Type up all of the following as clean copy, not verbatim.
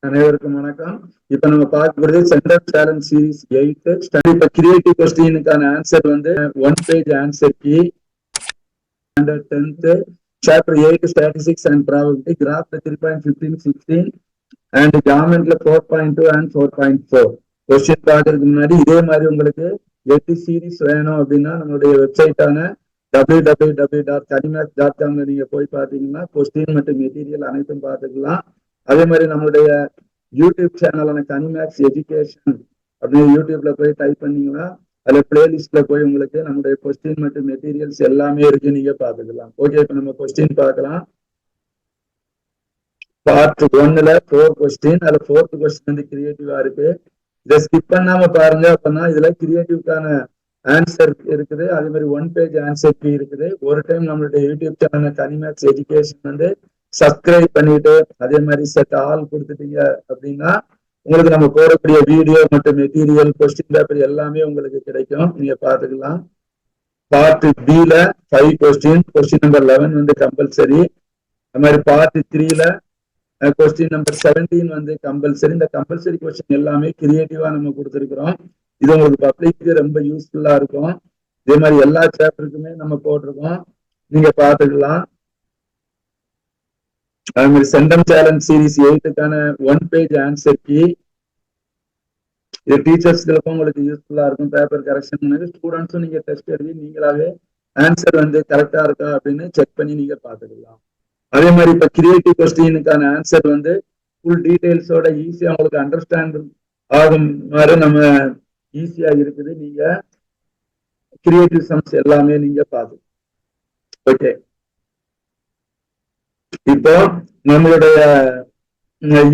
அனைவருக்கும் வணக்கம். இப்ப நம்ம பார்க்கறது சென்ட்ரல் சேலஞ்ச் சீரிஸ் 8 இப்ப கிரியேட்டிவ் கொஸ்டினுக்கான ஆன்சர் வந்து 1 page answer key and 10th chapter 8 statistics and probability கிராஃப்ல 3.15 16 அண்ட் ஜாமெண்ட்ல 4.2 அண்ட் 4.4 கொஸ்டின் பார்க்கறதுக்கு முன்னாடி இதே மாதிரி உங்களுக்கு 8 சீரிஸ் வேணும் அப்படின்னா நம்மளுடைய வெப்சைட்டான www.kanimax.com நீங்க போய் பார்த்தீங்கன்னா கொஸ்டின் மற்றும் மெட்டீரியல் அனைத்தும் பார்த்துக்கலாம். அதே மாதிரி நம்மளுடைய யூடியூப் சேனலான கனிமேக்ஸ் எஜுகேஷன் அப்படின்னு யூடியூப்ல போய் டைப் பண்ணீங்கன்னா அதுல பிளேலிஸ்ட்ல போய் உங்களுக்கு நம்மளுடைய கொஸ்டின் மற்றும் மெட்டீரியல்ஸ் எல்லாமே இருக்கு, நீங்க பார்த்துக்கலாம். ஓகே, இப்ப நம்ம கொஸ்டின் பார்க்கலாம். பார்ட் 1ல 4 கொஸ்டின், அதுல 4th கொஸ்டின் வந்து கிரியேட்டிவா இருக்கு. இதை ஸ்கிப் பண்ணாம பாருங்க, அப்படின்னா இதுல கிரியேட்டிவ்கான ஆன்சர் இருக்குது. அதே மாதிரி 1 பேஜ் ஆன்சர் கீ இருக்குது. ஒரு டைம் நம்மளுடைய யூடியூப் சேனல் கனிமேக்ஸ் எஜுகேஷன் வந்து சப்ஸ்கிரைப் பண்ணிட்டு அதே மாதிரி செட் ஆல் கொடுத்துட்டீங்க அப்படின்னா உங்களுக்கு நம்ம போடக்கூடிய வீடியோ மற்றும் மெட்டீரியல் கொஸ்டின் பேப்பர் எல்லாமே உங்களுக்கு கிடைக்கும், நீங்க பார்த்துக்கலாம். பார்ட் B-ல 5 கொஸ்டின், கொஸ்டின் நம்பர் 11 வந்து கம்பல்சரி. அது மாதிரி பார்ட் 3ல கொஸ்டின் நம்பர் 17 வந்து கம்பல்சரி. இந்த கம்பல்சரி கொஸ்டின் எல்லாமே கிரியேட்டிவா நம்ம கொடுத்துருக்கிறோம். இது உங்களுக்கு பப்ளிக்கு ரொம்ப யூஸ்ஃபுல்லா இருக்கும். இதே மாதிரி எல்லா சாப்டருக்குமே நம்ம போட்டிருக்கோம், நீங்க பார்த்துக்கலாம். அதே மாதிரி சென்டம் சேலஞ்ச் சீரிஸ் 8க்கான 1 பேஜ் ஆன்சர் கீ இது டீச்சர்ஸ்களுக்கும் உங்களுக்கு யூஸ்ஃபுல்லா இருக்கும். பேப்பர் கரெக்ஷன் பண்ணி ஸ்டூடெண்ட்ஸும் நீங்க டெஸ்ட் எழுதி நீங்களாவே ஆன்சர் வந்து கரெக்டா இருக்கா அப்படின்னு செக் பண்ணி நீங்க பார்த்துக்கலாம். அதே மாதிரி இப்ப கிரியேட்டிவ் கொஸ்டினுக்கான ஆன்சர் வந்து ஃபுல் டீடைல்ஸோட ஈஸியா உங்களுக்கு அண்டர்ஸ்டாண்ட் ஆகும் மாதிரி நம்ம ஈஸியா இருக்குது. நீங்க கிரியேட்டிவ் சம்ஸ் எல்லாமே நீங்க பார்த்து ஓகே. இப்போ நம்மளுடைய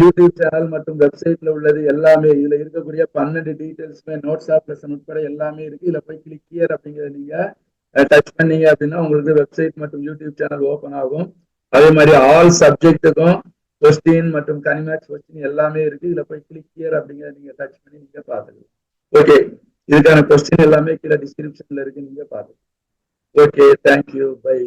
யூடியூப் சேனல் மற்றும் வெப்சைட்ல உள்ளது எல்லாமே இதுல இருக்கக்கூடிய 12 டீடைல்ஸ்மே நோட்ஸ் ஆஃப் லெசன் உட்பட எல்லாமே இருக்கு. இதுல போய் கிளிக் ஹியர் அப்படிங்கறத நீங்க டச் பண்ணீங்க அப்படின்னா உங்களுக்கு வெப்சைட் மற்றும் யூடியூப் சேனல் ஓபன் ஆகும். அதே மாதிரி ஆல் சப்ஜெக்ட்டுக்கும் கொஸ்டின் மற்றும் கனிமேக்ஸ் கொஸ்டின் எல்லாமே இருக்கு. இதுல போய் கிளிக் ஹியர் அப்படிங்கறத நீங்க டச் பண்ணி நீங்க பாத்துக்கலாம். ஓகே, இதுக்கான கொஸ்டின் எல்லாமே கீழே டிஸ்கிரிப்ஷன்ல இருக்கு, நீங்க பாத்துக்கலாம். Okay, thank you, by.